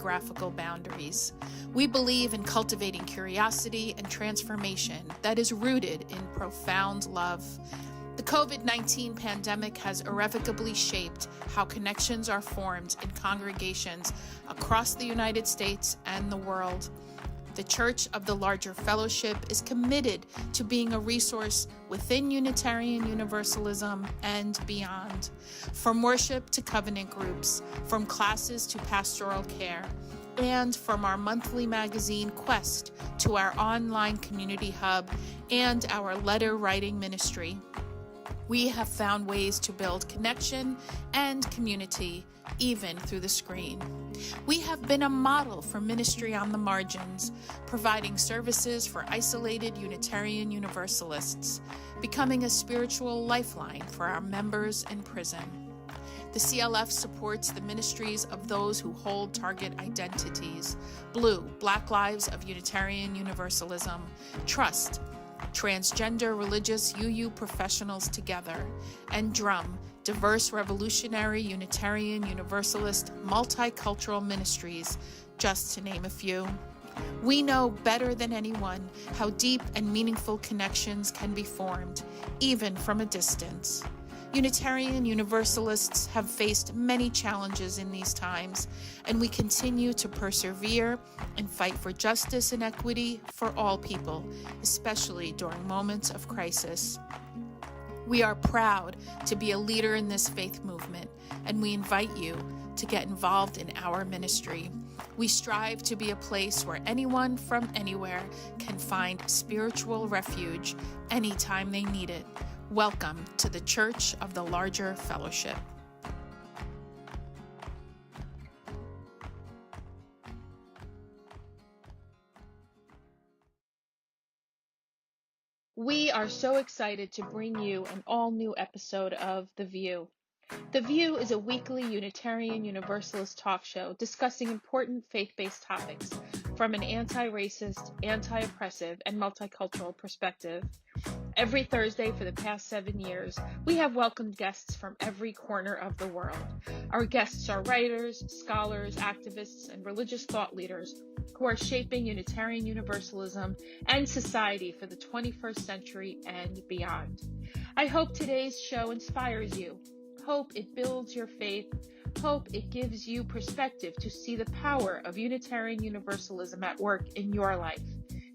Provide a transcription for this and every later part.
geographical boundaries. We believe in cultivating curiosity and transformation that is rooted in profound love. The COVID-19 pandemic has irrevocably shaped how connections are formed in congregations across the United States and the world. The Church of the Larger Fellowship is committed to being a resource within Unitarian Universalism and beyond. From worship to covenant groups, from classes to pastoral care, and from our monthly magazine Quest to our online community hub and our letter writing ministry, we have found ways to build connection and community even through the screen. We have been a model for ministry on the margins, providing services for isolated Unitarian Universalists, becoming a spiritual lifeline for our members in prison. The CLF supports the ministries of those who hold target identities: Blue, Black Lives of Unitarian Universalism; Trust, Transgender Religious UU Professionals Together; and Drum, Diverse Revolutionary Unitarian Universalist Multicultural Ministries, just to name a few. We know better than anyone how deep and meaningful connections can be formed, even from a distance. Unitarian Universalists have faced many challenges in these times, and we continue to persevere and fight for justice and equity for all people, especially during moments of crisis. We are proud to be a leader in this faith movement, and we invite you to get involved in our ministry. We strive to be a place where anyone from anywhere can find spiritual refuge anytime they need it. Welcome to the Church of the Larger Fellowship. We are so excited to bring you an all-new episode of The VUU. The VUU is a weekly Unitarian Universalist talk show discussing important faith-based topics from an anti-racist, anti-oppressive, and multicultural perspective. Every Thursday for the past 7 years, we have welcomed guests from every corner of the world. Our guests are writers, scholars, activists, and religious thought leaders who are shaping Unitarian Universalism and society for the 21st century and beyond. I hope today's show inspires you. Hope it builds your faith. Hope it gives you perspective to see the power of Unitarian Universalism at work in your life.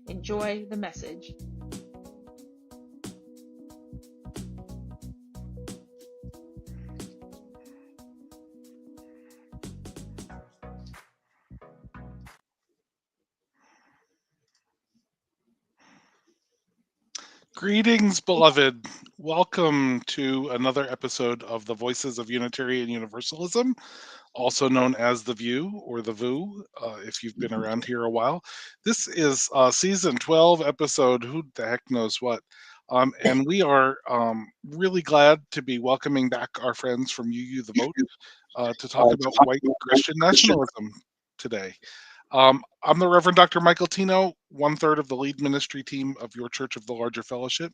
Enjoy the message. Greetings, beloved. Welcome to another episode of the Voices of Unitarian Universalism, also known as the VUU or the VUU, if you've been around here a while. This is season 12 episode, who the heck knows what. And we are really glad to be welcoming back our friends from UU The Vote to talk about white Christian nationalism today. I'm the Reverend Dr. Michael Tino, 1/3 of the lead ministry team of your Church of the Larger Fellowship.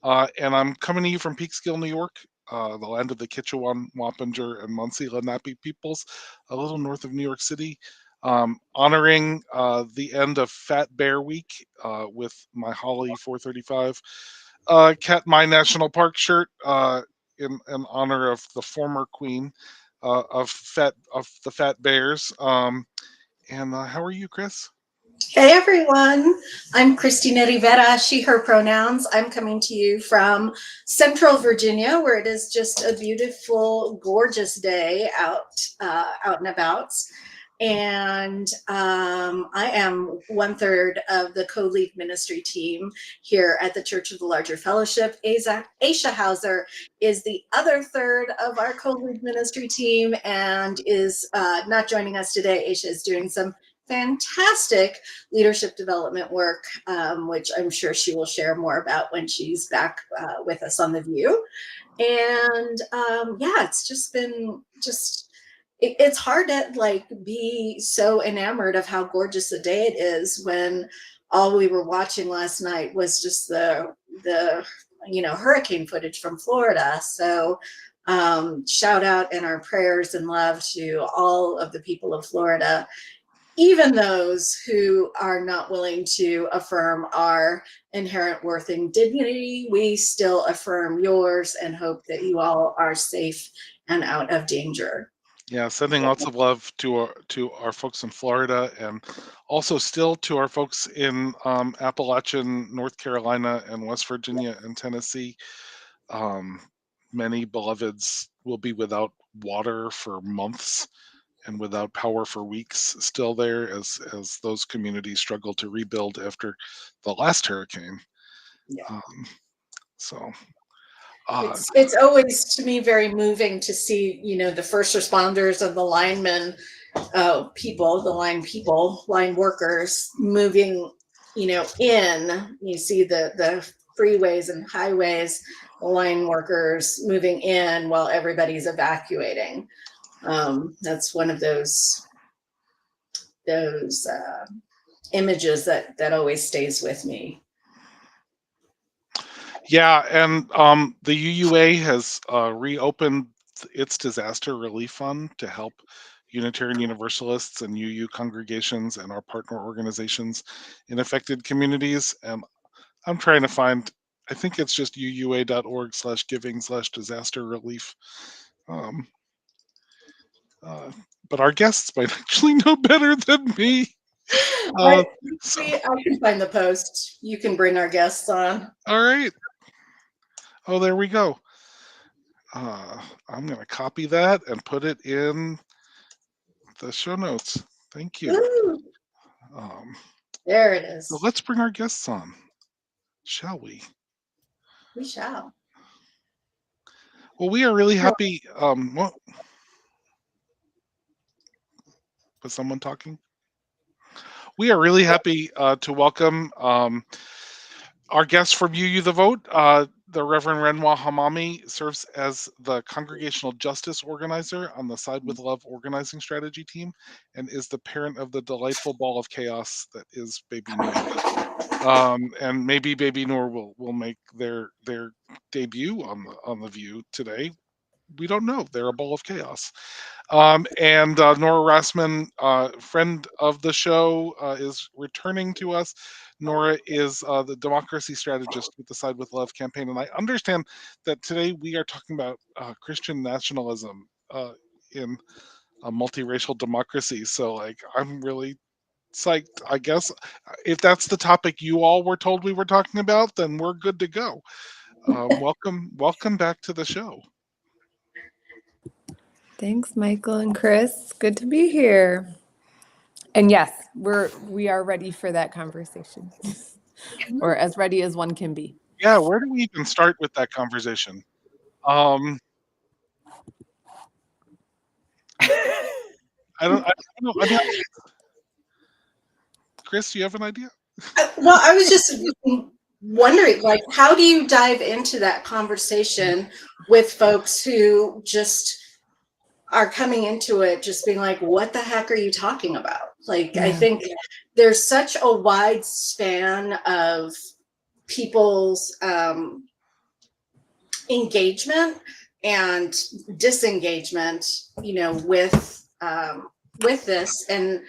And I'm coming to you from Peekskill, New York, the land of the Kitchewan, Wappinger, and Munsee Lenape peoples, a little north of New York City, honoring the end of Fat Bear Week with my Holly 435 Katmai National Park shirt in honor of the former queen of the Fat Bears. And how are you, Chris? Hey everyone, I'm Christina Rivera, she, her pronouns. I'm coming to you from Central Virginia, where it is just a beautiful, gorgeous day out and about. And I am 1/3 of the co-lead ministry team here at the Church of the Larger Fellowship. Aisha Hauser is the other 1/3 of our co-lead ministry team and is not joining us today. Aisha is doing some fantastic leadership development work, which I'm sure she will share more about when she's back with us on the VUU. And yeah, it's just been it's hard to be so enamored of how gorgeous a day it is when all we were watching last night was just the hurricane footage from Florida. So shout out and our prayers and love to all of the people of Florida. even those who are not willing to affirm our inherent worth and dignity, we still affirm yours and hope that you all are safe and out of danger. Yeah, sending lots of love to our folks in Florida, and also still to our folks in Appalachian, North Carolina, and West Virginia and Tennessee. Many beloveds will be without water for months and without power for weeks still there as those communities struggle to rebuild after the last hurricane. Yeah. So It's always, to me, very moving to see, the first responders and the linemen, line workers moving, in. You see the freeways and highways, the line workers moving in while everybody's evacuating. That's one of those images that always stays with me. yeah, and the UUA has reopened its disaster relief fund to help Unitarian Universalists and UU congregations and our partner organizations in affected communities. And I'm trying to find, I think it's just uua.org/giving/disaster relief. But our guests might actually know better than me. I can find the post. You can bring our guests on. All right. Oh, there we go. I'm going to copy that and put it in the show notes. Thank you. There it is. So let's bring our guests on, shall we? We shall. Well, we are really happy. Was someone talking? We are really happy to welcome our guest from UU The Vote. The Reverend Renwa Hamami serves as the Congregational Justice Organizer on the Side with Love organizing strategy team and is the parent of the delightful ball of chaos that is Baby Noor. And maybe Baby Noor will make their debut on the VUU today. We don't know. They're a ball of chaos. And Nora Rassman, friend of the show, is returning to us. Nora is the democracy strategist with the Side with Love campaign. And I understand that today we are talking about Christian nationalism in a multiracial democracy. So, I'm really psyched. I guess if that's the topic you all were told we were talking about, then we're good to go. Welcome back to the show. Thanks, Michael and Chris. Good to be here. And yes, we are ready for that conversation, or as ready as one can be. Yeah, where do we even start with that conversation? I don't know. I mean, Chris, do you have an idea? Well, I was just wondering, how do you dive into that conversation with folks who just are coming into it just being like, what the heck are you talking about? I think there's such a wide span of people's engagement and disengagement, with this. And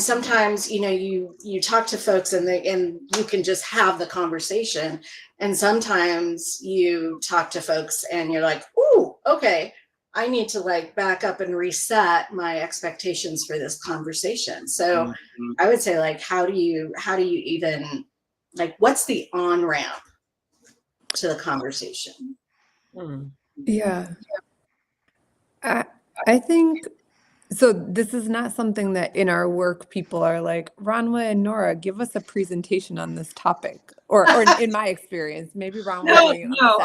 sometimes, you talk to folks and you can just have the conversation. And sometimes you talk to folks and you're like, ooh, okay, I need to back up and reset my expectations for this conversation. So I would say, how do you even, what's the on-ramp to the conversation? Yeah. I think, so this is not something that in our work people are like, Ranwa and Nora, give us a presentation on this topic. Or in my experience, maybe Ranwa. No.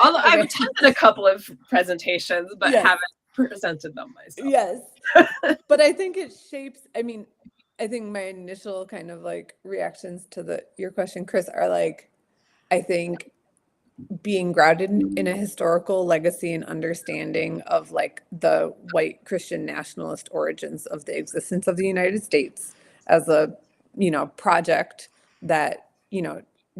Although I've attended a couple of presentations, but haven't presented them myself. Yes. But I think it shapes, I think my initial kind of reactions to your question, Chris, are I think being grounded in a historical legacy and understanding of the white Christian nationalist origins of the existence of the United States as a, project that,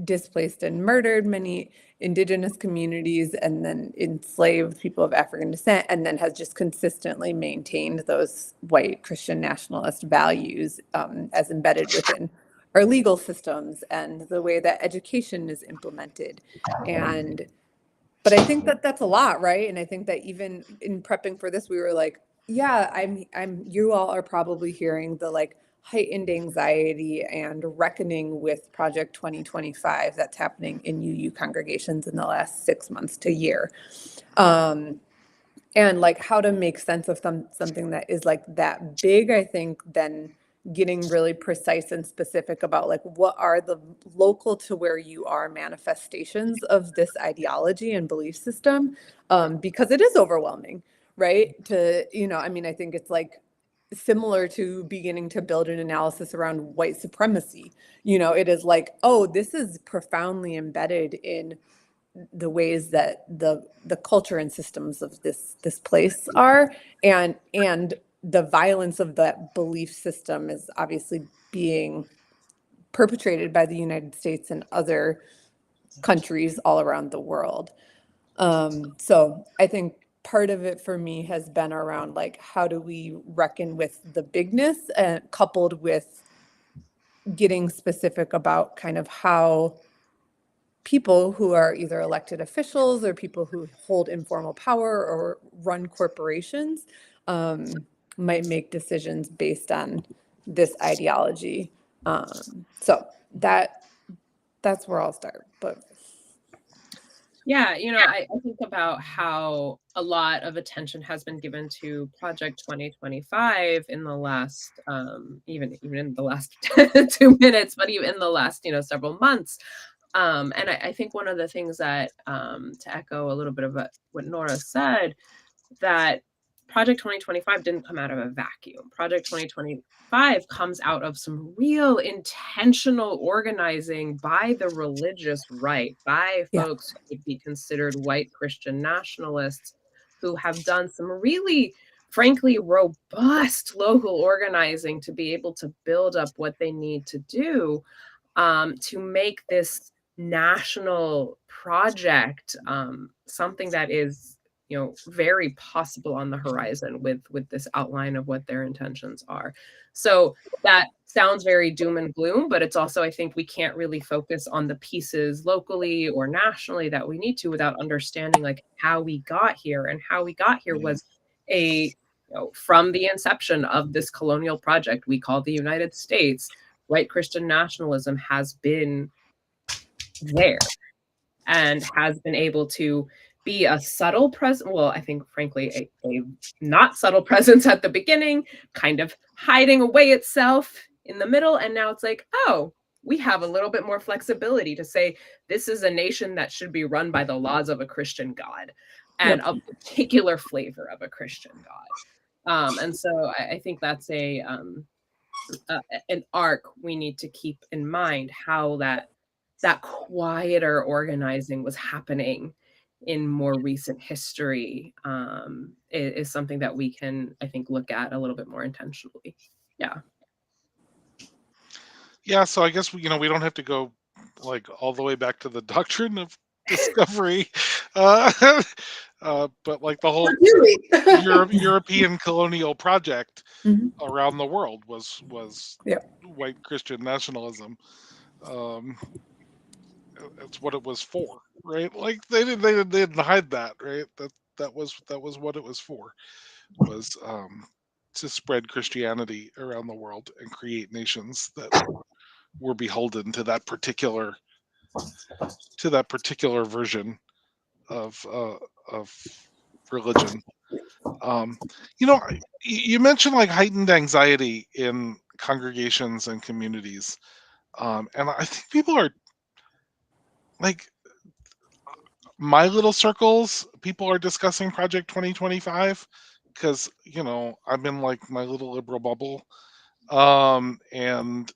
displaced and murdered many indigenous communities and then enslaved people of African descent, and then has just consistently maintained those white Christian nationalist values as embedded within our legal systems and the way that education is implemented. But I think that that's a lot, right? And I think that even in prepping for this, we were like, yeah, you all are probably hearing the like heightened anxiety and reckoning with Project 2025 that's happening in UU congregations in the last 6 months to year. And like how to make sense of something that is like that big, I think, then getting really precise and specific about like what are the local to where you are manifestations of this ideology and belief system, because it is overwhelming, right? I mean, I think it's like similar to beginning to build an analysis around white supremacy. It is like, oh, this is profoundly embedded in the ways that the culture and systems of this place are, and the violence of that belief system is obviously being perpetrated by the United States and other countries all around the world. So I think part of it for me has been around like, how do we reckon with the bigness, and coupled with getting specific about kind of how people who are either elected officials or people who hold informal power or run corporations might make decisions based on this ideology. So that's where I'll start. But yeah, I think about how a lot of attention has been given to Project 2025 in the last, even in the last 2 minutes, but even in the last, several months. And I think one of the things that, to echo a little bit of what Nora said, that Project 2025 didn't come out of a vacuum. Project 2025 comes out of some real intentional organizing by the religious right, by folks who would be considered white Christian nationalists, who have done some really, frankly, robust local organizing to be able to build up what they need to do to make this national project something that is very possible on the horizon with this outline of what their intentions are. So that sounds very doom and gloom, but it's also, I think we can't really focus on the pieces locally or nationally that we need to without understanding like how we got here. And how we got here was from the inception of this colonial project we call the United States, white Christian nationalism has been there and has been able to be a subtle presence. Well, I think, frankly, a not subtle presence at the beginning, kind of hiding away itself in the middle. And now it's like, oh, we have a little bit more flexibility to say this is a nation that should be run by the laws of a Christian God and a particular flavor of a Christian God. And so I think that's an arc we need to keep in mind, how that quieter organizing was happening in more recent history is something that we can, I think, look at a little bit more intentionally. Yeah, so I guess we don't have to go like all the way back to the doctrine of discovery, but like the whole European colonial project around the world was white Christian nationalism. That's what it was for, right? Like they didn't hide that, right? That was what it was for, was to spread Christianity around the world and create nations that were beholden to that particular version of religion. You mentioned like heightened anxiety in congregations and communities, and I think people are like, my little circles, people are discussing Project 2025 because I'm in like my little liberal bubble, and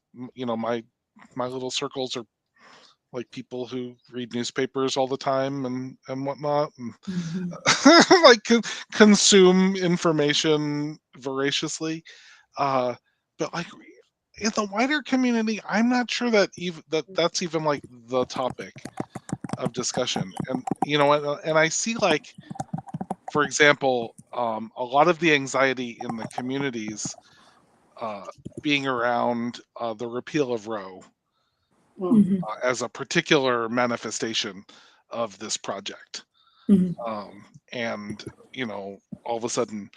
my little circles are like people who read newspapers all the time and whatnot, and like consume information voraciously, but like in the wider community, I'm not sure that that's even like the topic. of discussion. And and I see, like, for example, a lot of the anxiety in the communities being around the repeal of Roe Mhm. as a particular manifestation of this project. Mhm. And all of a sudden,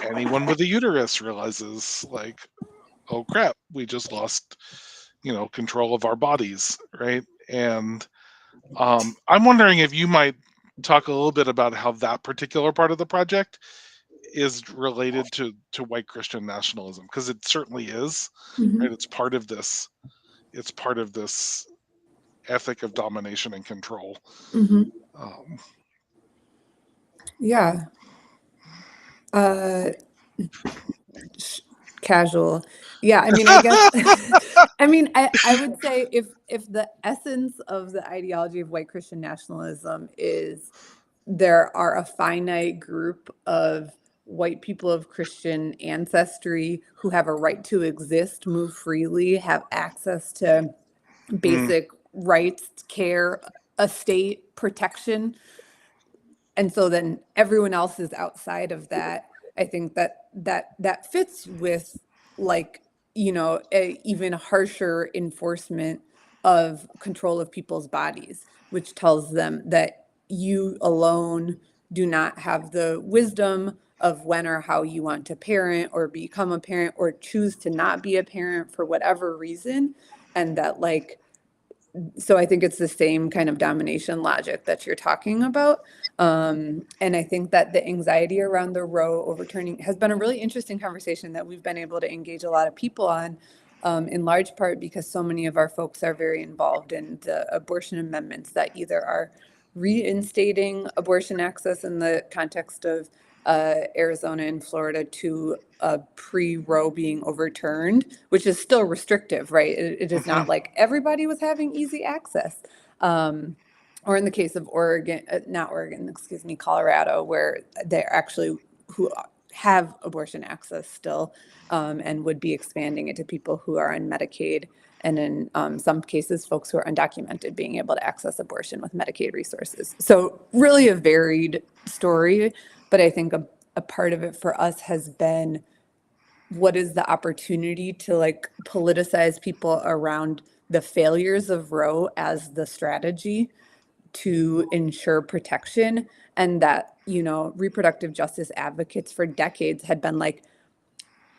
anyone with a uterus realizes, like, oh crap, we just lost control of our bodies, right? And I'm wondering if you might talk a little bit about how that particular part of the project is related to white Christian nationalism, because it certainly is, Mhm. right? It's part of this ethic of domination and control. Mhm. um, Yeah. Uh, Casual. Yeah, I mean, I guess I mean, I would say if the essence of the ideology of white Christian nationalism is there are a finite group of white people of Christian ancestry who have a right to exist, move freely, have access to mm, basic rights, care, estate protection, and so then everyone else is outside of that. I think that fits with, like, a even harsher enforcement of control of people's bodies, which tells them that you alone do not have the wisdom of when or how you want to parent or become a parent or choose to not be a parent for whatever reason. And that, like, so I think it's the same kind of domination logic that you're talking about. And I think that the anxiety around the Roe overturning has been a really interesting conversation that we've been able to engage a lot of people on, in large part because so many of our folks are very involved in the abortion amendments that either are reinstating abortion access in the context of Arizona and Florida to pre-Roe being overturned, which is still restrictive, right? It is mhm, not like everybody was having easy access. Or in the case of Oregon, not Oregon, excuse me, Colorado, where they're actually who have abortion access still, and would be expanding it to people who are on Medicaid, and in some cases, folks who are undocumented being able to access abortion with Medicaid resources. So really a varied story, but I think a part of it for us has been what is the opportunity to, like, politicize people around the failures of Roe as the strategy to ensure protection, and that reproductive justice advocates for decades had been like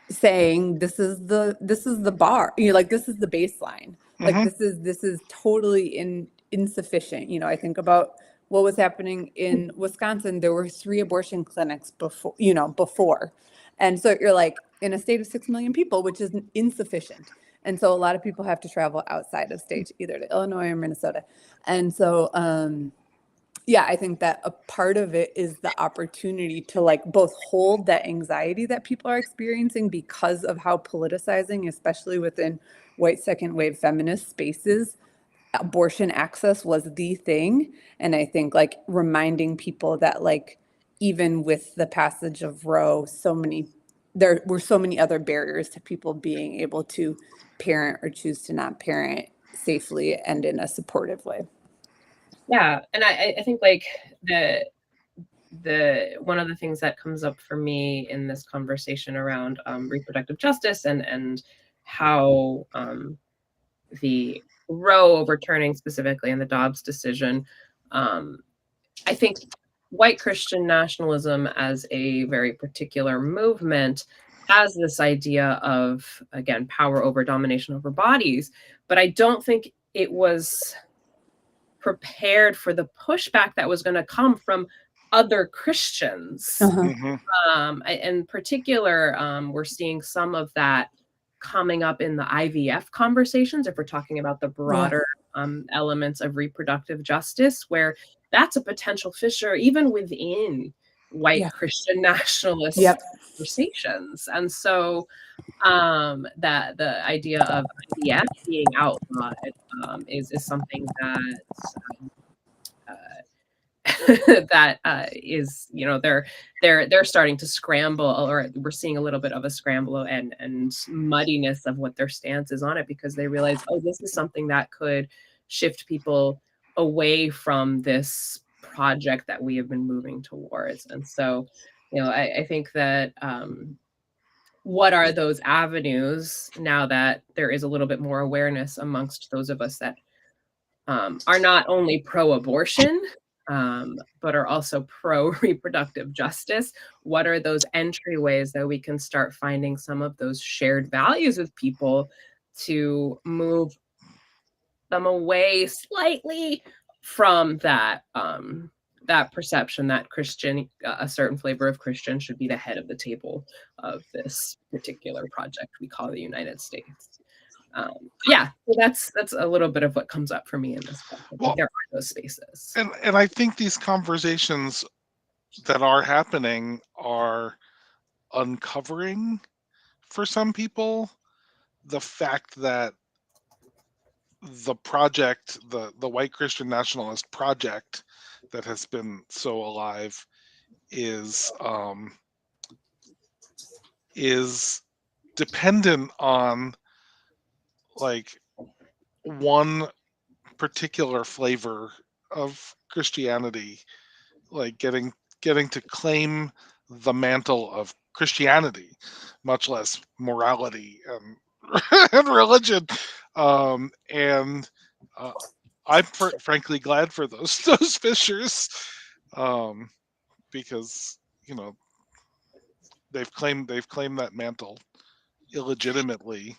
saying this is the bar, like this is the baseline, like mhm, this is totally insufficient. I think about what was happening in Wisconsin. There were 3 abortion clinics before, and so you're like in a state of 6 million people, which is insufficient. And so a lot of people have to travel outside of state, either to Illinois or Minnesota. And so yeah, I think that a part of it is the opportunity to, like, both hold that anxiety that people are experiencing because of how politicizing, especially within white second wave feminist spaces, abortion access was the thing. And I think, like, reminding people that, like, even with the passage of Roe, there were so many other barriers to people being able to parent or choose to not parent safely and in a supportive way. Yeah, and I think, like, the one of the things that comes up for me in this conversation around reproductive justice and how the Roe overturning specifically and the Dobbs decision, I think white Christian nationalism as a very particular movement has this idea of, again, power over domination over bodies, but I don't think it was prepared for the pushback that was going to come from other Christians. Uh-huh. mhm, In particular, we're seeing some of that coming up in the IVF conversations, if we're talking about the Yeah. broader elements of reproductive justice, where that's a potential fissure even within white Yeah. Christian nationalist Yep. conversations. And so that the idea of IVF being outlawed is something that that is, they're starting to scramble, or we're seeing a little bit of a scramble and muddiness of what their stance is on it, because they realize, oh, this is something that could shift people away from this project that we have been moving towards. And so, I think that what are those avenues now that there is a little bit more awareness amongst those of us that are not only pro-abortion, but are also pro-reproductive justice? What are those entryways that we can start finding some of those shared values with people to move them away slightly from that that perception that Christian, a certain flavor of Christian, should be the head of the table of this particular project we call the United States. Yeah, so that's a little bit of what comes up for me in this book. I think there are those spaces. And I think these conversations that are happening are uncovering for some people the fact that the project, the white Christian nationalist project that has been so alive is dependent on like one particular flavor of Christianity, like getting to claim the mantle of Christianity, much less morality and and religion. And I'm frankly glad for those fissures, because they've claimed that mantle illegitimately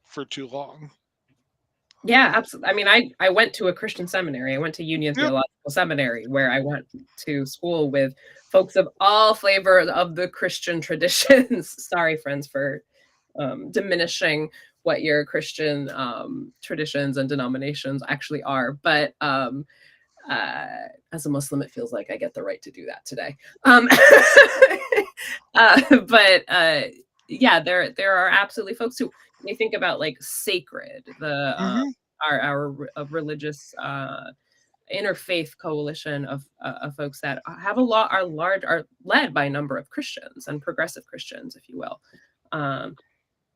for too long. Yeah, absolutely. I mean, I went to a Christian seminary. I went to Union Theological Seminary, where I went to school with folks of all flavors of the Christian traditions. Sorry, friends, for diminishing what your Christian traditions and denominations actually are. But as a Muslim, it feels like I get the right to do that today. But yeah, there are absolutely folks who, when you think about like sacred, our religious interfaith coalition of folks that have a lot, are led by a number of Christians and progressive Christians, if you will,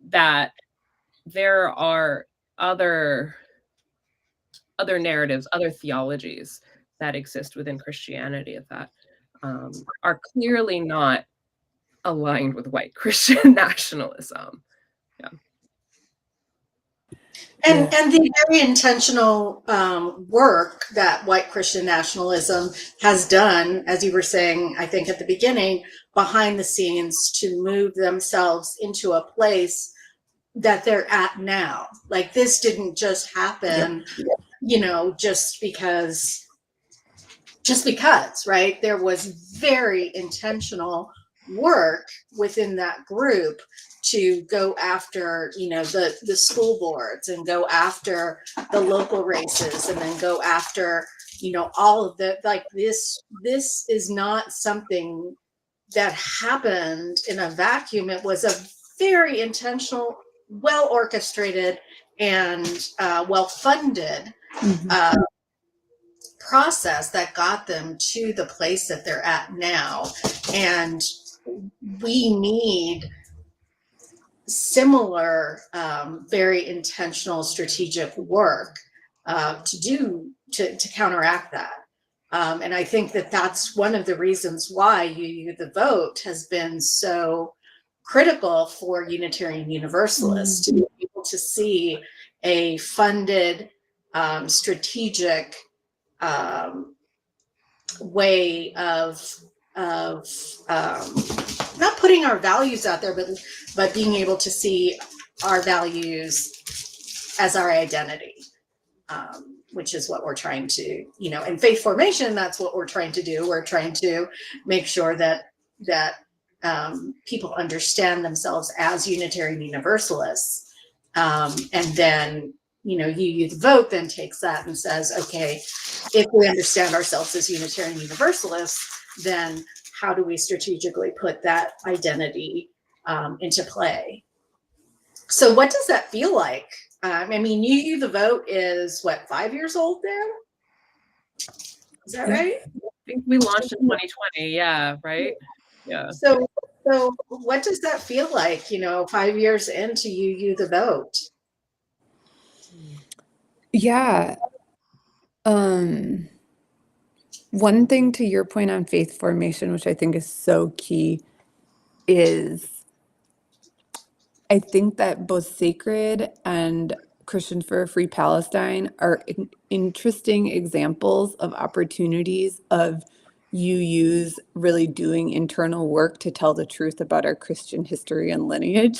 that there are other narratives, other theologies that exist within Christianity that are clearly not aligned with white Christian nationalism. Yeah. And the very intentional work that white Christian nationalism has done, as you were saying, I think at the beginning, behind the scenes, to move themselves into a place that they're at now. Like, this didn't just happen, just because, right? There was very intentional work within that group to go after, the school boards, and go after the local races, and then go after, all of the, like, this is not something that happened in a vacuum. It was a very intentional, well orchestrated, and well funded process that got them to the place that they're at now. And we need similar, very intentional, strategic work to counteract that. And I think that that's one of the reasons why UU the Vote has been so critical for Unitarian Universalists, to be able to see a funded, strategic way of not putting our values out there, but being able to see our values as our identity, which is what we're trying to, in faith formation, that's what we're trying to do. We're trying to make sure that people understand themselves as Unitarian Universalists. And then, UU the Vote then takes that and says, okay, if we understand ourselves as Unitarian Universalists, then how do we strategically put that identity into play? So what does that feel like? I mean, UU the Vote is what, 5 years old now? Is that right? I think we launched in 2020. Yeah, right. Yeah. So what does that feel like, 5 years into UU the Vote? Yeah. One thing to your point on faith formation, which I think is so key, is I think that both Sacred and Christians for a Free Palestine are interesting examples of opportunities of UUs really doing internal work to tell the truth about our Christian history and lineage.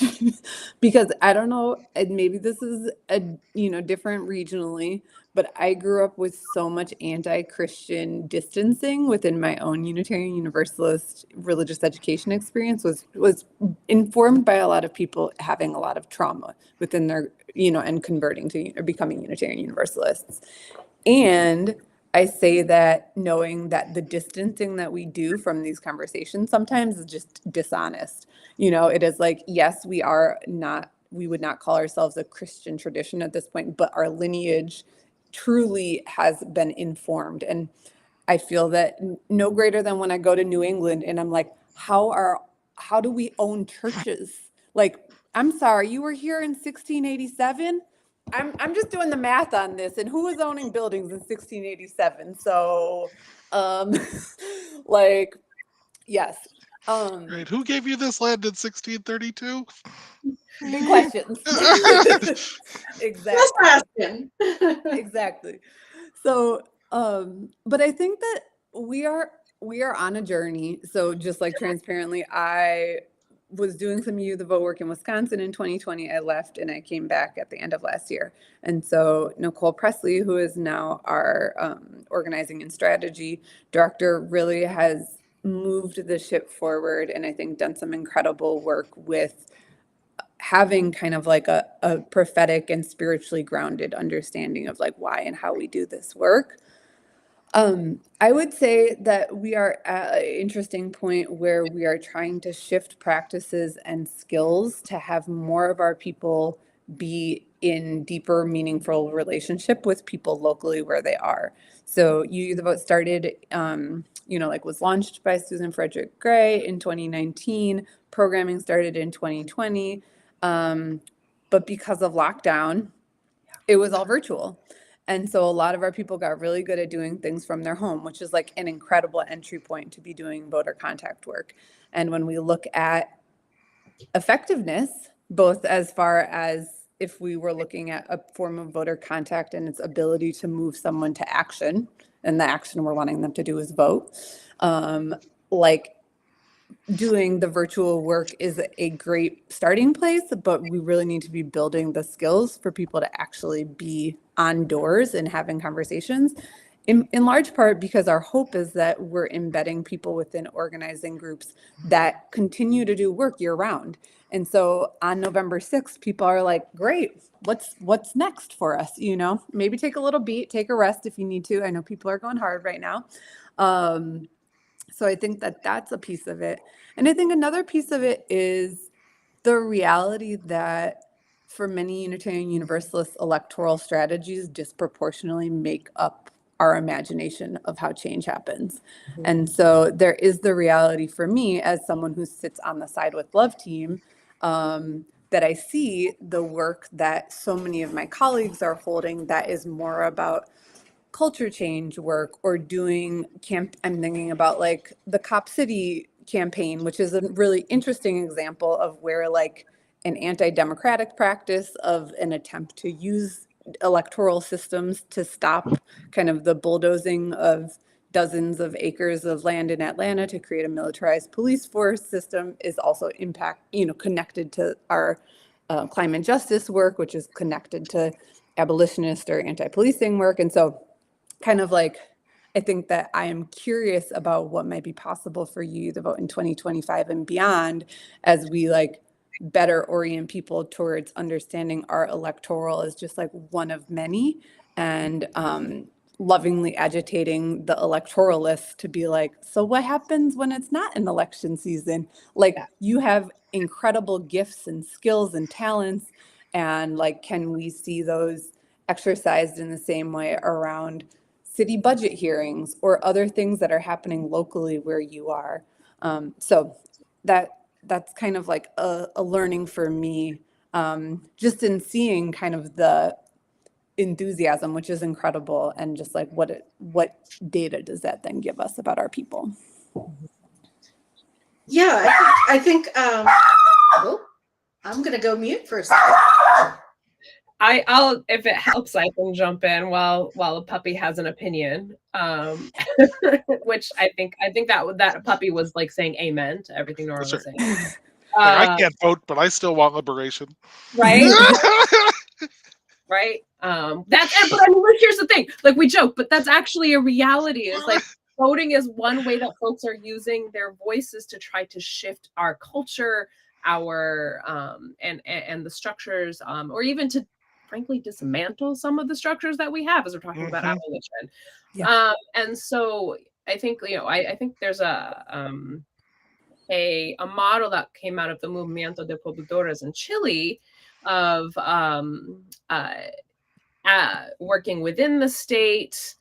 Because I don't know, and maybe this is different regionally, but I grew up with so much anti-Christian distancing within my own Unitarian Universalist religious education experience was informed by a lot of people having a lot of trauma within their, and converting to or becoming Unitarian Universalists. And I say that knowing that the distancing that we do from these conversations sometimes is just dishonest. It is like, yes, we would not call ourselves a Christian tradition at this point, but our lineage truly has been informed. And I feel that no greater than when I go to New England and I'm like, how do we own churches? Like, I'm sorry, you were here in 1687? I'm just doing the math on this, and who was owning buildings in 1687? So, like, yes. Right. Who gave you this land in 1632? Big questions. Exactly. Just asking. Exactly. So, but I think that we are on a journey. So just like transparently, I was doing some You the Vote work in Wisconsin in 2020. I left and I came back at the end of last year. And so Nicole Presley, who is now our organizing and strategy director, really has moved the ship forward and I think done some incredible work with having kind of like a prophetic and spiritually grounded understanding of like why and how we do this work. I would say that we are at an interesting point where we are trying to shift practices and skills to have more of our people be in deeper, meaningful relationship with people locally where they are. So You the Vote started, was launched by Susan Frederick Gray in 2019. Programming started in 2020. But because of lockdown, it was all virtual. And so a lot of our people got really good at doing things from their home, which is like an incredible entry point to be doing voter contact work. And when we look at effectiveness, both as far as if we were looking at a form of voter contact and its ability to move someone to action, and the action we're wanting them to do is vote, like doing the virtual work is a great starting place, but we really need to be building the skills for people to actually be on doors and having conversations. In large part because our hope is that we're embedding people within organizing groups that continue to do work year round. And so on November 6th, people are like, great, what's next for us? Maybe take a little beat, take a rest if you need to. I know people are going hard right now. So I think that that's a piece of it. And I think another piece of it is the reality that for many Unitarian Universalist electoral strategies disproportionately make up our imagination of how change happens. And so there is the reality for me as someone who sits on the Side with Love team, that I see the work that so many of my colleagues are holding that is more about culture change work or doing I'm thinking about like the Cop City campaign, which is a really interesting example of where like an anti-democratic practice of an attempt to use electoral systems to stop kind of the bulldozing of dozens of acres of land in Atlanta to create a militarized police force system is also connected to our climate justice work, which is connected to abolitionist or anti-policing work. And so kind of like, I think that I am curious about what might be possible for You the Vote in 2025 and beyond as we like better orient people towards understanding our electoral as just like one of many and lovingly agitating the electoralists to be like, so what happens when it's not an election season? Like you have incredible gifts and skills and talents, and like, can we see those exercised in the same way around city budget hearings or other things that are happening locally where you are? So that's kind of like a learning for me, just in seeing kind of the enthusiasm, which is incredible. And just like what data does that then give us about our people? Yeah, I think oh, I'm gonna go mute for a second. I'll, if it helps, I can jump in while a puppy has an opinion. Which I think that puppy was like saying amen to everything Nora was saying. Like, I can't vote, but I still want liberation. Right? Right? But I mean, look, here's the thing. Like, we joke, but that's actually a reality. It's like voting is one way that folks are using their voices to try to shift our culture, our and the structures, or even to frankly dismantle some of the structures that we have as we're talking about abolition. Yeah. And so I think, you know, I think there's a model that came out of the Movimiento de Pobladores in Chile of working within the state,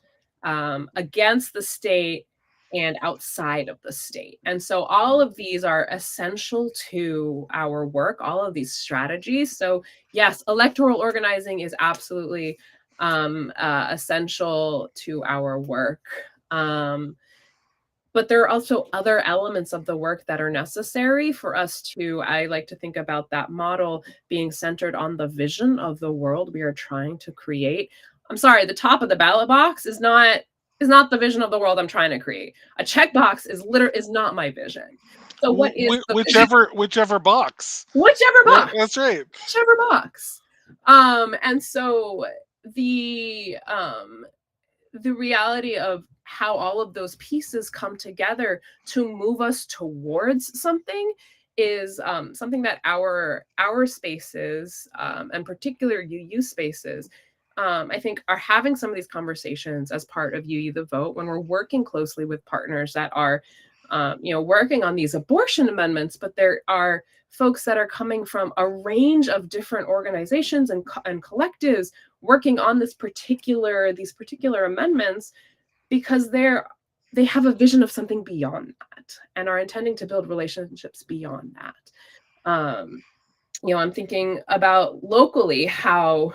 against the state, and outside of the state. And so all of these are essential to our work, all of these strategies. So yes, electoral organizing is absolutely essential to our work. But there are also other elements of the work that are necessary for us to, I like to think about that model being centered on the vision of the world we are trying to create. I'm sorry, the top of the ballot box is not the vision of the world I'm trying to create. A checkbox is not my vision. So what is whichever box? Whichever box. That's right. Whichever box. And so the reality of how all of those pieces come together to move us towards something is something that our spaces, and particular UU spaces, I think are having some of these conversations as part of UU the Vote when we're working closely with partners that are working on these abortion amendments, but there are folks that are coming from a range of different organizations and collectives working on these particular amendments because they have a vision of something beyond that and are intending to build relationships beyond that. I'm thinking about locally how,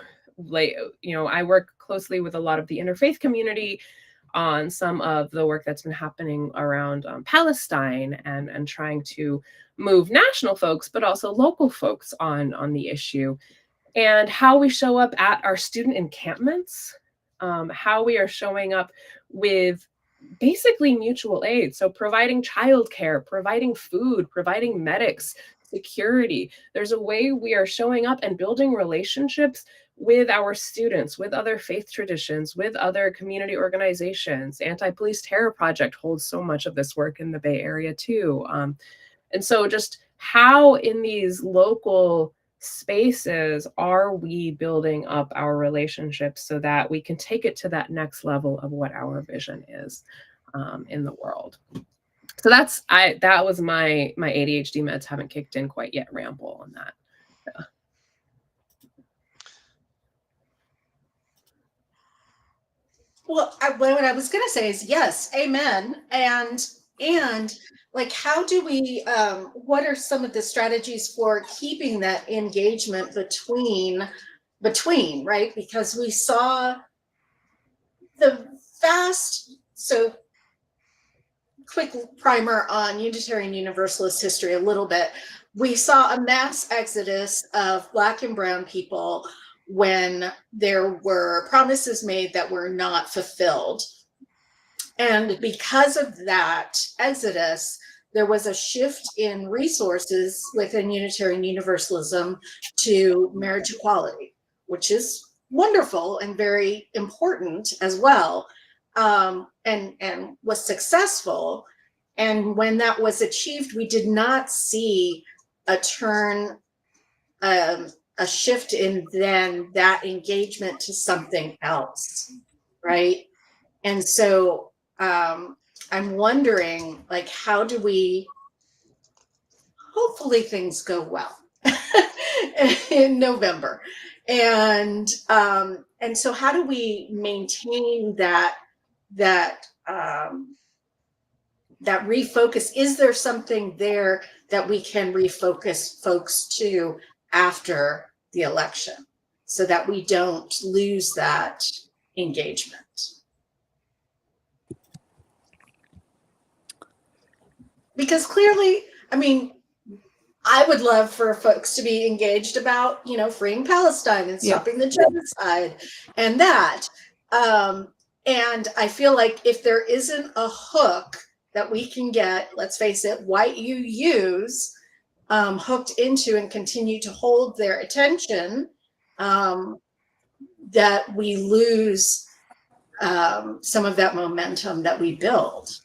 I work closely with a lot of the interfaith community on some of the work that's been happening around Palestine and trying to move national folks, but also local folks on the issue, and how we show up at our student encampments, how we are showing up with basically mutual aid. So providing childcare, providing food, providing medics, security. There's a way we are showing up and building relationships with our students, with other faith traditions, with other community organizations. Anti-Police Terror Project holds so much of this work in the Bay Area too. And so just how in these local spaces are we building up our relationships so that we can take it to that next level of what our vision is in the world. So that was my ADHD meds haven't kicked in quite yet ramble on that. Yeah. Well, what I was going to say is yes, amen. And like, how do we, what are some of the strategies for keeping that engagement between, right? Because we saw so quick primer on Unitarian Universalist history a little bit. We saw a mass exodus of Black and Brown people when there were promises made that were not fulfilled. And because of that exodus, there was a shift in resources within Unitarian Universalism to marriage equality, which is wonderful and very important as well, and was successful. And when that was achieved, we did not see a turn, a shift in then that engagement to something else, right? And so I'm wondering, like, how do we, hopefully things go well in November. And so how do we maintain that refocus? Is there something there that we can refocus folks to after the election? so that we don't lose that engagement. Because clearly, I mean, I would love for folks to be engaged about, you know, freeing Palestine and stopping the genocide and that. And I feel like if there isn't a hook that we can get, let's face it, white UUs hooked into and continue to hold their attention, that we lose some of that momentum that we build.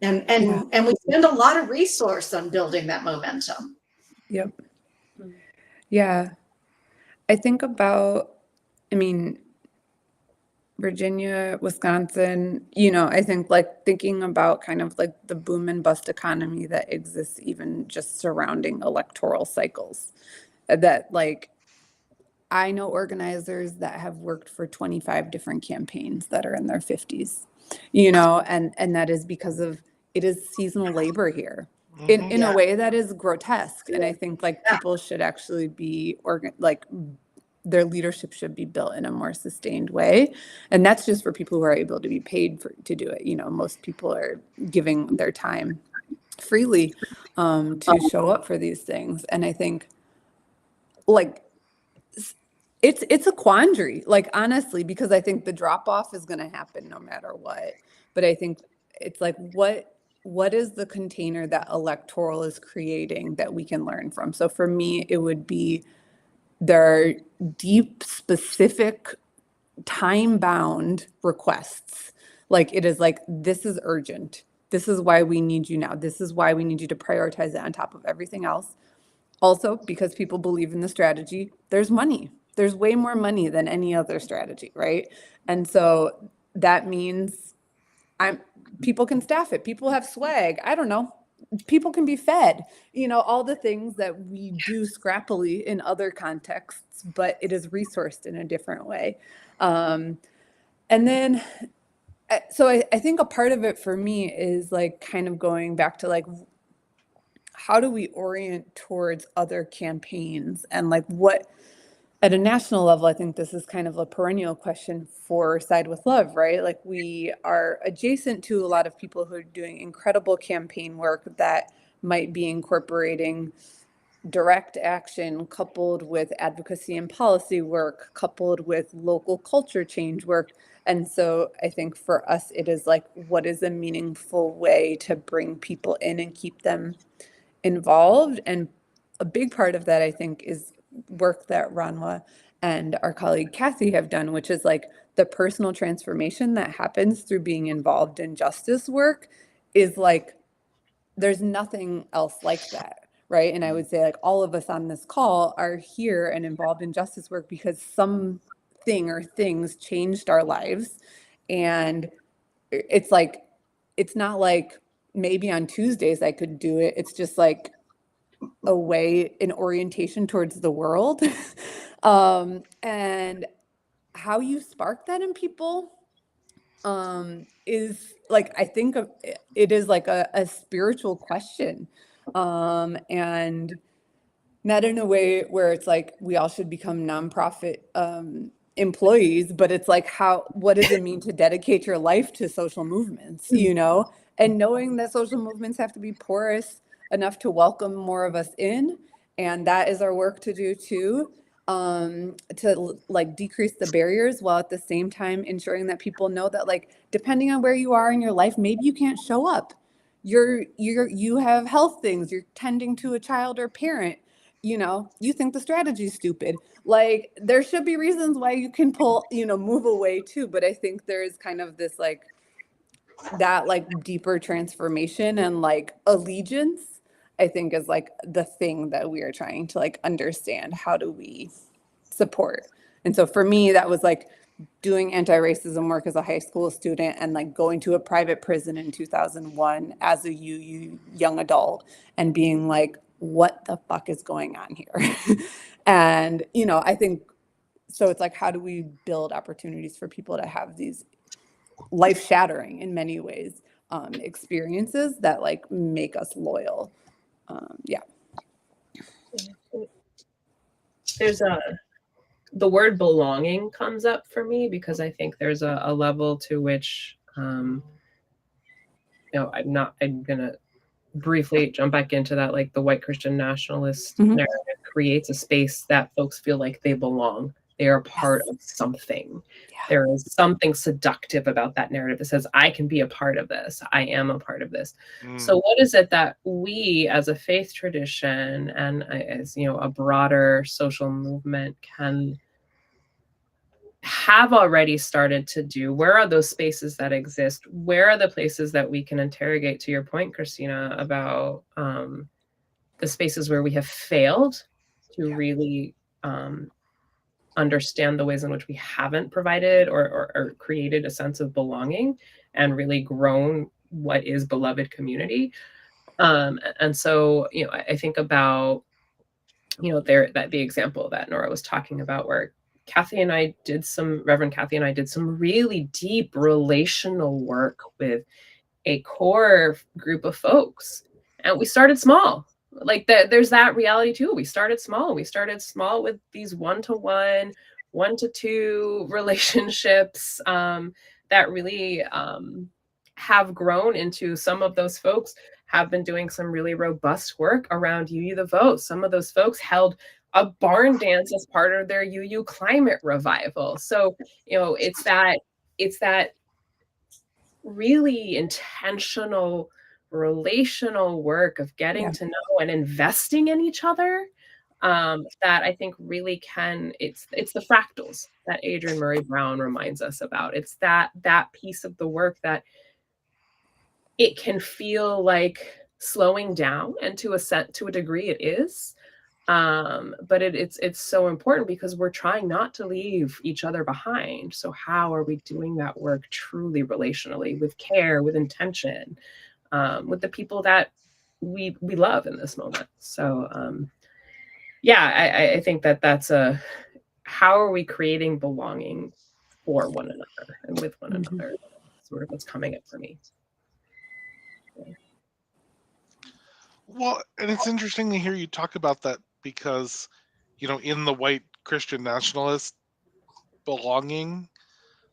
And we spend a lot of resource on building that momentum. Yep. Yeah. I think about, I mean, Virginia, Wisconsin, you know, I think like thinking about kind of like the boom and bust economy that exists even just surrounding electoral cycles. That like, I know organizers that have worked for 25 different campaigns that are in their 50s, you know, and that is because of, it is seasonal labor here in a way that is grotesque. And I think like people should actually be like their leadership should be built in a more sustained way. And that's just for people who are able to be paid to do it. You know, most people are giving their time freely to show up for these things. And I think like it's a quandary, like honestly, because I think the drop off is going to happen no matter what. But I think it's like, what is the container that electoral is creating that we can learn from? So for me, it would be, there are deep, specific, time-bound requests. Like it is like, this is urgent. This is why we need you now. This is why we need you to prioritize it on top of everything else. Also, because people believe in the strategy, there's money. There's way more money than any other strategy, right? And so that means people can staff it. People have swag. I don't know. People can be fed, you know, all the things that we do scrappily in other contexts, but it is resourced in a different way. And then, so I think a part of it for me is like kind of going back to like, how do we orient towards other campaigns and like what, at a national level, I think this is kind of a perennial question for Side with Love, right? Like we are adjacent to a lot of people who are doing incredible campaign work that might be incorporating direct action coupled with advocacy and policy work, coupled with local culture change work. And so I think for us, it is like, what is a meaningful way to bring people in and keep them involved? And a big part of that, I think, is work that Ranwa and our colleague Kathy have done, which is like the personal transformation that happens through being involved in justice work is like, there's nothing else like that, right? And I would say like all of us on this call are here and involved in justice work because something or things changed our lives. And it's like, it's not like maybe on Tuesdays I could do it. It's just like a way, an orientation towards the world. And how you spark that in people is like, I think it is like a spiritual question. And not in a way where it's like we all should become nonprofit employees, but it's like, what does it mean to dedicate your life to social movements, you know? And knowing that social movements have to be porous enough to welcome more of us in. And that is our work to do too, to like decrease the barriers while at the same time ensuring that people know that like, depending on where you are in your life, maybe you can't show up. You have health things, you're tending to a child or parent, you know, you think the strategy is stupid. Like there should be reasons why you can move away too. But I think there is kind of this like, that like deeper transformation and like allegiance, I think is like the thing that we are trying to like understand. How do we support? And so for me, that was like doing anti-racism work as a high school student and like going to a private prison in 2001 as a young adult and being like, what the fuck is going on here? And, you know, I think, so it's like, how do we build opportunities for people to have these life-shattering in many ways experiences that like make us loyal? Yeah. There's the word belonging comes up for me, because I think there's a level to which, I'm gonna briefly jump back into that, like the white Christian nationalist narrative creates a space that folks feel like they belong. They are part of something. Yeah. There is something seductive about that narrative that says, I can be a part of this. I am a part of this. So what is it that we as a faith tradition and as, a broader social movement can have already started to do? Where are those spaces that exist? Where are the places that we can interrogate, to your point, Christina, about the spaces where we have failed to really understand the ways in which we haven't provided or created a sense of belonging and really grown what is beloved community? And so, I think about, the example that Nora was talking about, where Reverend Kathy and I did some really deep relational work with a core group of folks. And we started small. Like there's that reality too. We started small. We started small with these 1-to-1, 1-to-2 relationships that really have grown into, some of those folks have been doing some really robust work around UU the Vote. Some of those folks held a barn dance as part of their UU climate revival. So, it's that really intentional relational work of getting to know and investing in each other that I think really can, it's the fractals that Adrienne Murray Brown reminds us about. It's that piece of the work that it can feel like slowing down, and to a degree it is. But it's so important because we're trying not to leave each other behind. So how are we doing that work truly relationally, with care, with intention, with the people that we love in this moment? So I think that's how are we creating belonging for one another and with one another? Sort of what's coming up for me. Well, and it's interesting to hear you talk about that, because, in the white Christian nationalist belonging,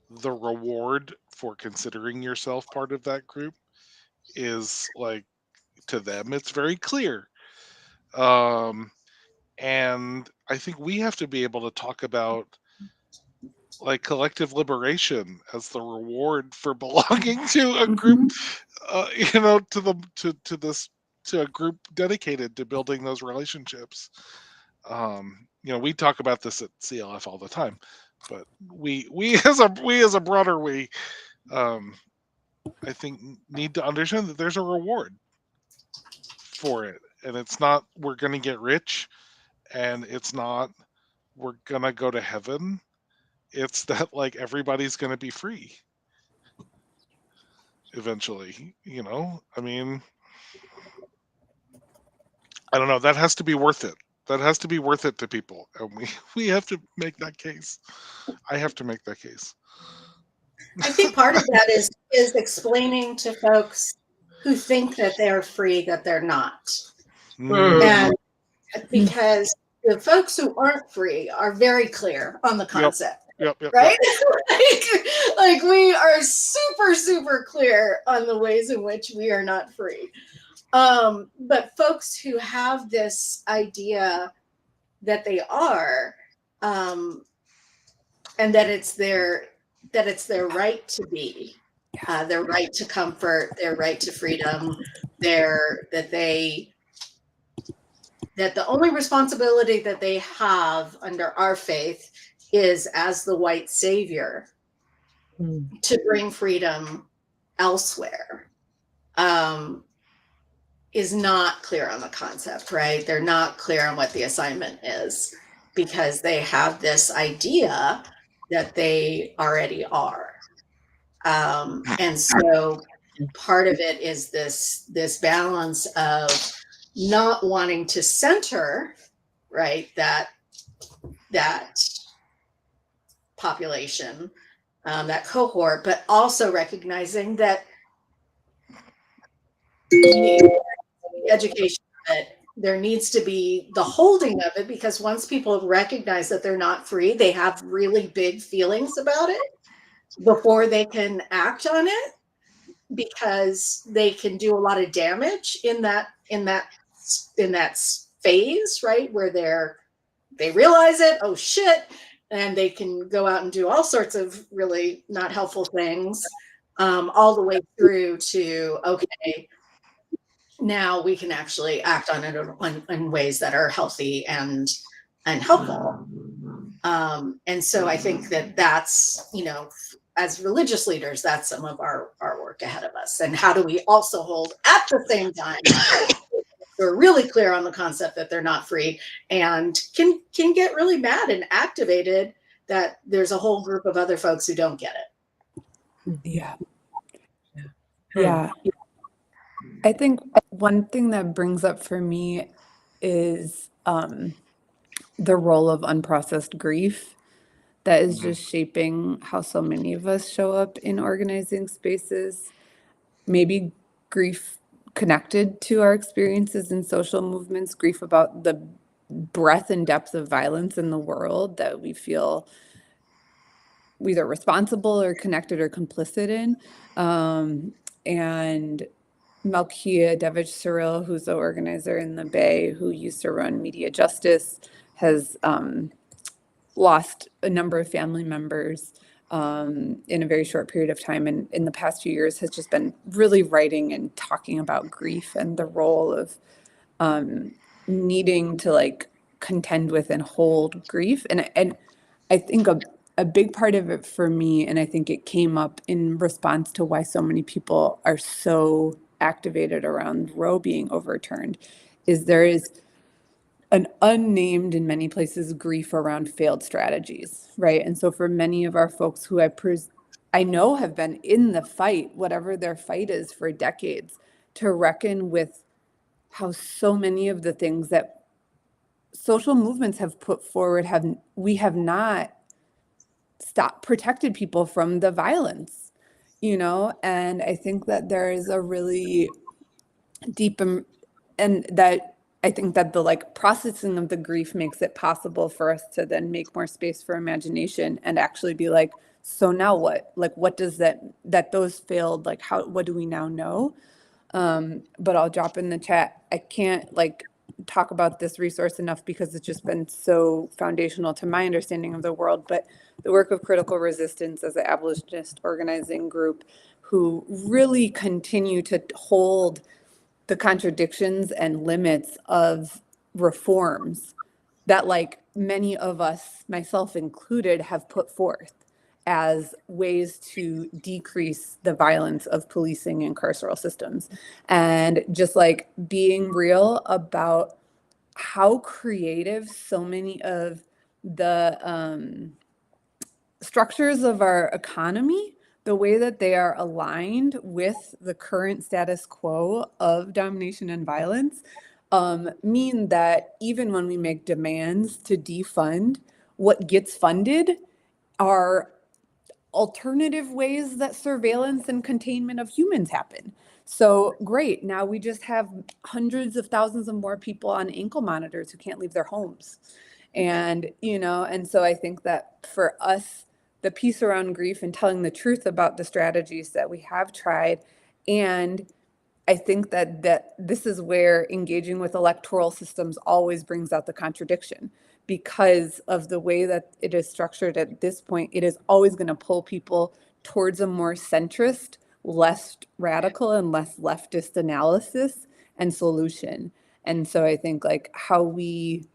the reward for considering yourself part of that group is, like, to them, it's very clear. And I think we have to be able to talk about, like, collective liberation as the reward for belonging to a group, to a group dedicated to building those relationships. We talk about this at CLF all the time, but we as a broader I think need to understand that there's a reward for it, and it's not we're going to get rich, and it's not we're going to go to heaven. It's that, like, everybody's going to be free eventually. I mean, I don't know. That has to be worth it. That has to be worth it to people, and we have to make that case. I have to make that case. I think part of that is explaining to folks who think that they're free that they're not. And because the folks who aren't free are very clear on the concept. Yep. Right? like we are super, super clear on the ways in which we are not free. But folks who have this idea that they are, and that it's their right to be, their right to comfort, their right to freedom, that the only responsibility that they have under our faith is as the white savior to bring freedom elsewhere, is not clear on the concept, right? They're not clear on what the assignment is, because they have this idea that they already are. And so part of it is this balance of not wanting to center, right, that population, that cohort, but also recognizing that the education There needs to be the holding of it, because once people recognize that they're not free, they have really big feelings about it before they can act on it, because they can do a lot of damage in that phase, right, where they realize it, oh shit, and they can go out and do all sorts of really not helpful things, all the way through to, okay, now we can actually act on it in ways that are healthy and helpful. And so I think that's, as religious leaders, that's some of our work ahead of us. And how do we also hold at the same time, we're really clear on the concept that they're not free, and can get really mad and activated that there's a whole group of other folks who don't get it. Yeah. I think one thing that brings up for me is the role of unprocessed grief that is just shaping how so many of us show up in organizing spaces. Maybe grief connected to our experiences in social movements, grief about the breadth and depth of violence in the world that we feel either responsible or connected or complicit in. And Malkia Devich Cyril, who's the organizer in the Bay, who used to run Media Justice, has lost a number of family members in a very short period of time. And in the past few years has just been really writing and talking about grief and the role of needing to contend with and hold grief. And I think a big part of it for me, and I think it came up in response to why so many people are so activated around Roe being overturned, is there is an unnamed, in many places, grief around failed strategies, right? And so for many of our folks who I know have been in the fight, whatever their fight is, for decades, to reckon with how so many of the things that social movements have put forward we have not protected people from the violence, and I think that there is a really deep and that I think that the processing of the grief makes it possible for us to then make more space for imagination and actually be like, so now what? What does that those failed, what do we now know? But I'll drop in the chat. I can't talk about this resource enough because it's just been so foundational to my understanding of the world. But the work of Critical Resistance as an abolitionist organizing group who really continue to hold the contradictions and limits of reforms that many of us, myself included, have put forth as ways to decrease the violence of policing and carceral systems. And just being real about how creative so many of the structures of our economy, the way that they are aligned with the current status quo of domination and violence, mean that even when we make demands to defund, what gets funded are alternative ways that surveillance and containment of humans happen. So great, now we just have hundreds of thousands of more people on ankle monitors who can't leave their homes. And, and so I think that for us, the piece around grief and telling the truth about the strategies that we have tried, and I think that this is where engaging with electoral systems always brings out the contradiction, because of the way that it is structured at this point. It is always going to pull people towards a more centrist, less radical, and less leftist analysis and solution. And so I think how we,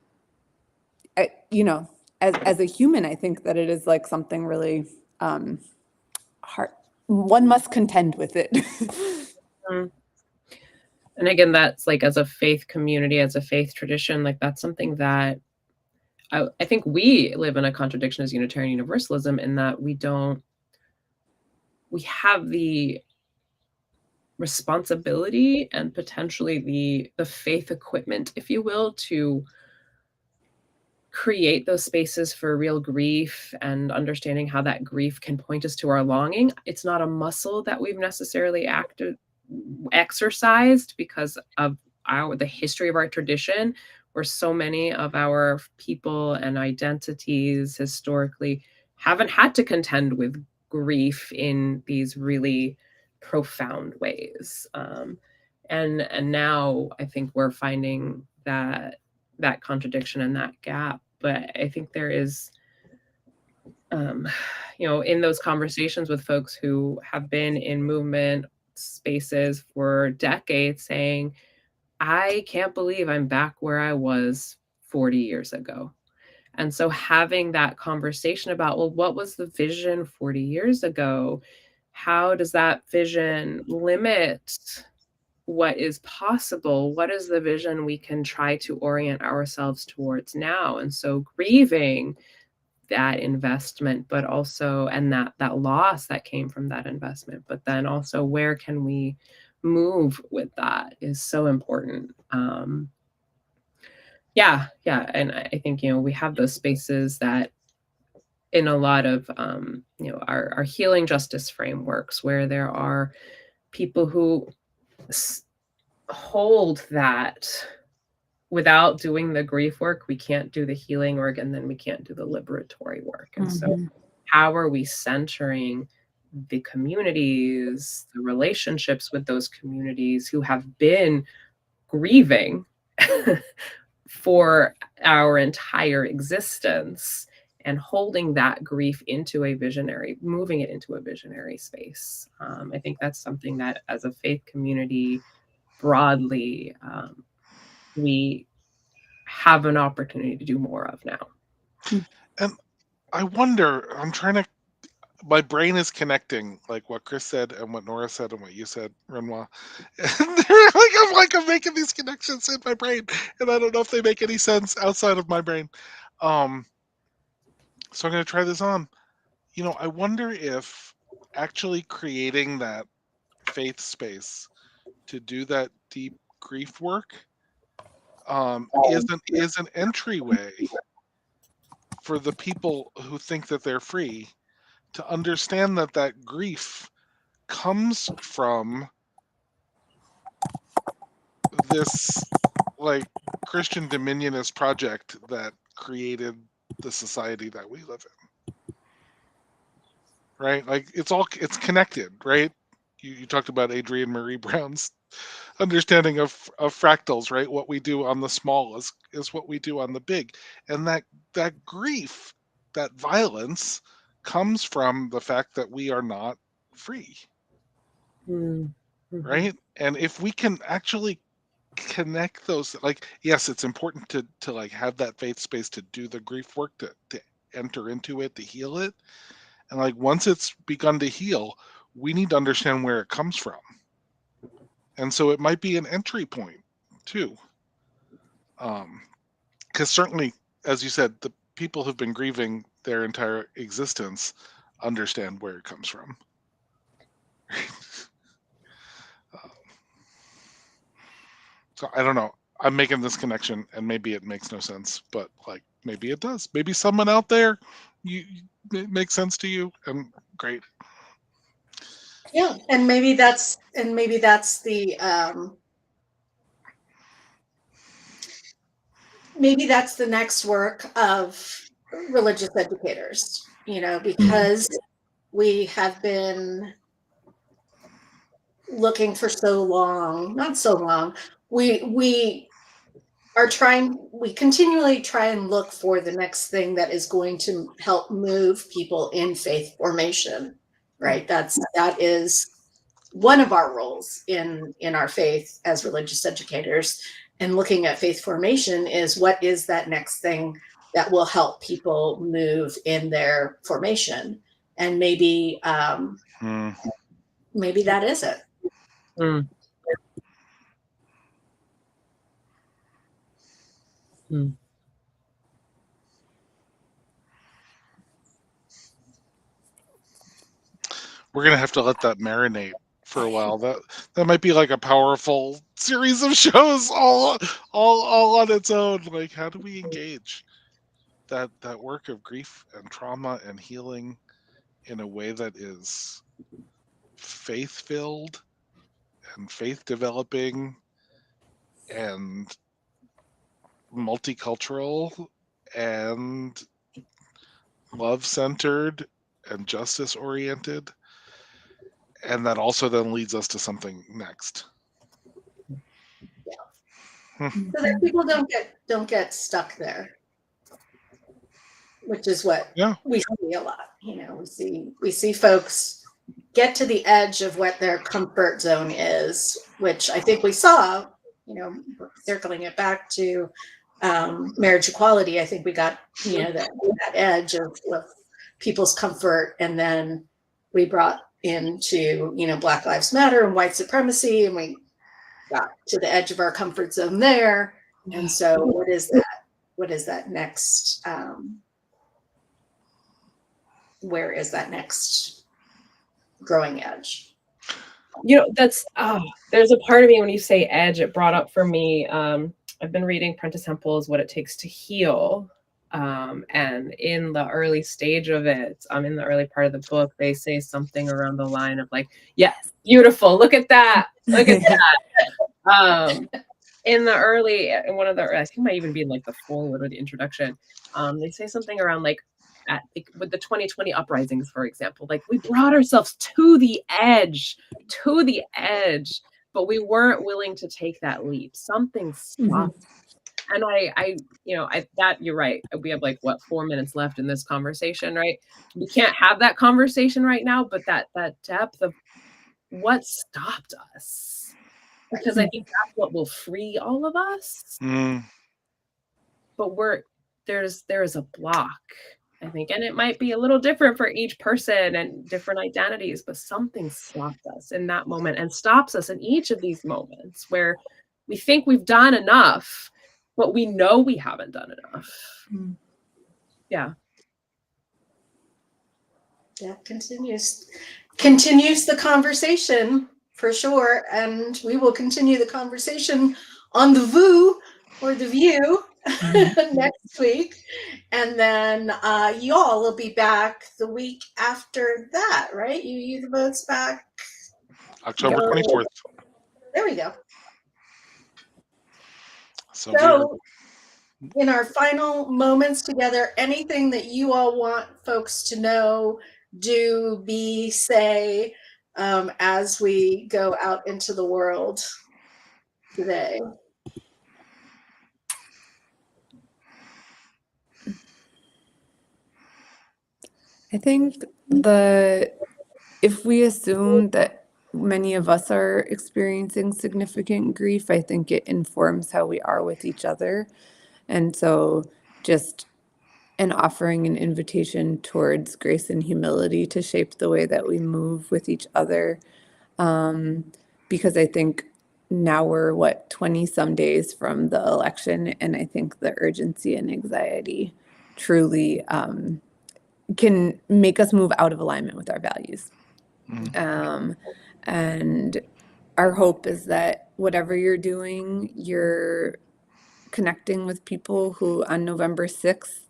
as a human, I think that it is something really hard. One must contend with it. And again, that's as a faith community, as a faith tradition, that's something that I think we live in a contradiction as Unitarian Universalism, in that we have the responsibility and potentially the faith equipment, if you will, to create those spaces for real grief and understanding how that grief can point us to our longing. It's not a muscle that we've necessarily exercised because of the history of our tradition, where so many of our people and identities historically haven't had to contend with grief in these really profound ways. And now I think we're finding that contradiction and that gap. But I think there is, in those conversations with folks who have been in movement spaces for decades, saying, I can't believe I'm back where I was 40 years ago. And so having that conversation about, well, what was the vision 40 years ago? How does that vision limit what is possible? What is the vision we can try to orient ourselves towards now? And so grieving that investment, but also, and that loss that came from that investment, but then also where can we move with that is so important. Yeah. And I think, we have those spaces that in a lot of, our healing justice frameworks, where there are people who hold that without doing the grief work, we can't do the healing work, and then we can't do the liberatory work. And so how are we centering the communities, the relationships with those communities who have been grieving for our entire existence, and holding that grief into moving it into a visionary space? I think that's something that as a faith community broadly, we have an opportunity to do more of now. And I wonder, my brain is connecting like what Chris said and what Nora said and what you said, Renoir. And I'm making these connections in my brain, and I don't know if they make any sense outside of my brain. So I'm going to try this on. I wonder if actually creating that faith space to do that deep grief work is an entryway for the people who think that they're free to understand that grief comes from this like Christian dominionist project that created the society that we live in. Right? Like it's connected, right? You talked about Adrienne Marie Brown's understanding of fractals, right? What we do on the small is what we do on the big. And that grief, that violence comes from the fact that we are not free. Mm-hmm. Right? And if we can actually connect those, like, yes, it's important to like have that faith space to do the grief work, to enter into it, to heal it. And like once it's begun to heal, we need to understand where it comes from. And so it might be an entry point too. Because certainly, as you said, the people who've been grieving their entire existence understand where it comes from. So I don't know. I'm making this connection, and maybe it makes no sense, but like maybe it does. Maybe someone out there, it makes sense to you, and great. Yeah, and maybe that's the maybe that's the next work of religious educators, because we have been looking for so long, not so long. We continually try and look for the next thing that is going to help move people in faith formation, right? That is one of our roles in our faith as religious educators. And looking at faith formation is, what is that next thing that will help people move in their formation? And maybe maybe that is it. Mm. Mm. We're gonna have to let that marinate for a while. That might be like a powerful series of shows all on its own. Like, how do we engage that work of grief and trauma and healing in a way that is faith filled and faith developing and multicultural and love-centered and justice-oriented, and that also then leads us to something next. So that people don't get stuck there, which is what we see a lot. We see folks get to the edge of what their comfort zone is, which I think we saw, circling it back to marriage equality. I think we got, that edge of people's comfort, and then we brought into, Black Lives Matter and white supremacy, and we got to the edge of our comfort zone there. And so what is that? What is that next? Where is that next growing edge? That's there's a part of me when you say edge, it brought up for me. I've been reading Prentice Hempel's What It Takes to Heal. And in the early stage of it, in the early part of the book, they say something around the line of like, yes, beautiful, look at that, look at that. In one of the, I think it might even be in like the foreword or the introduction, they say something around like, with the 2020 uprisings, for example, like we brought ourselves to the edge, but we weren't willing to take that leap. Something stopped. And you're right. We have 4 minutes left in this conversation, right? We can't have that conversation right now, but that depth of what stopped us, because I think that's what will free all of us. But there is a block, I think, and it might be a little different for each person and different identities, but something stopped us in that moment and stops us in each of these moments where we think we've done enough, but we know we haven't done enough. Yeah. That continues the conversation for sure. And we will continue the conversation on the VUU or the VUU next week. And then y'all will be back the week after that, right? You the votes back October 24th. There we go. So in our final moments together, anything that you all want folks to know, do, be, say, as we go out into the world today? I think if we assume that many of us are experiencing significant grief, I think it informs how we are with each other. And so just offering an invitation towards grace and humility to shape the way that we move with each other. Because I think now we're 20 some days from the election, and I think the urgency and anxiety truly can make us move out of alignment with our values. And our hope is that whatever you're doing, you're connecting with people who on November 6th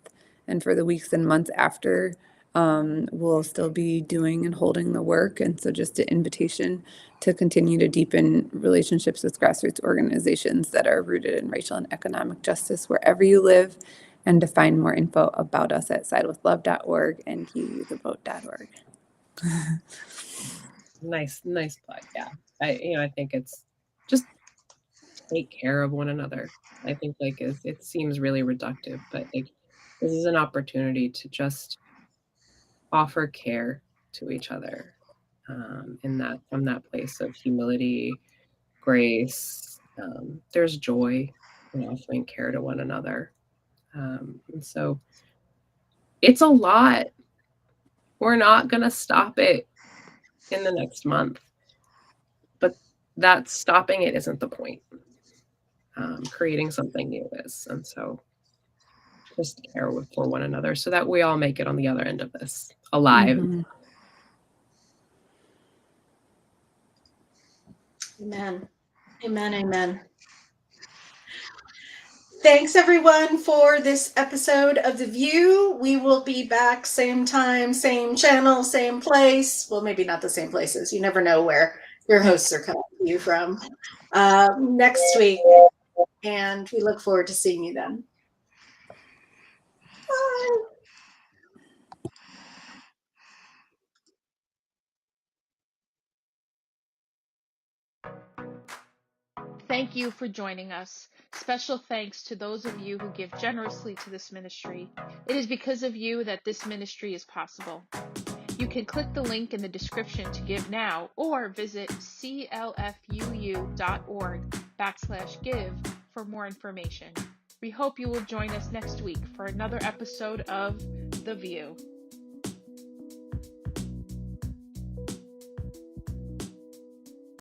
and for the weeks and months after will still be doing and holding the work. And so just an invitation to continue to deepen relationships with grassroots organizations that are rooted in racial and economic justice wherever you live, and to find more info about us at sidewithlove.org and VUUthevote.org. Nice plug. Yeah. I think it's just take care of one another. I think it seems really reductive, but this is an opportunity to just offer care to each other from that place of humility, grace. There's joy in offering care to one another. And so it's a lot. We're not going to stop it in the next month, but that stopping it isn't the point. Creating something new is. And so just care for one another so that we all make it on the other end of this alive. Amen. Thanks everyone for this episode of The VUU. We will be back same time, same channel, same place. Well, maybe not the same places. You never know where your hosts are coming to you from. Next week. And we look forward to seeing you then. Bye. Thank you for joining us. Special thanks to those of you who give generously to this ministry. It is because of you that this ministry is possible. You can click the link in the description to give now, or visit clfuu.org/give for more information. We hope you will join us next week for another episode of The VUU.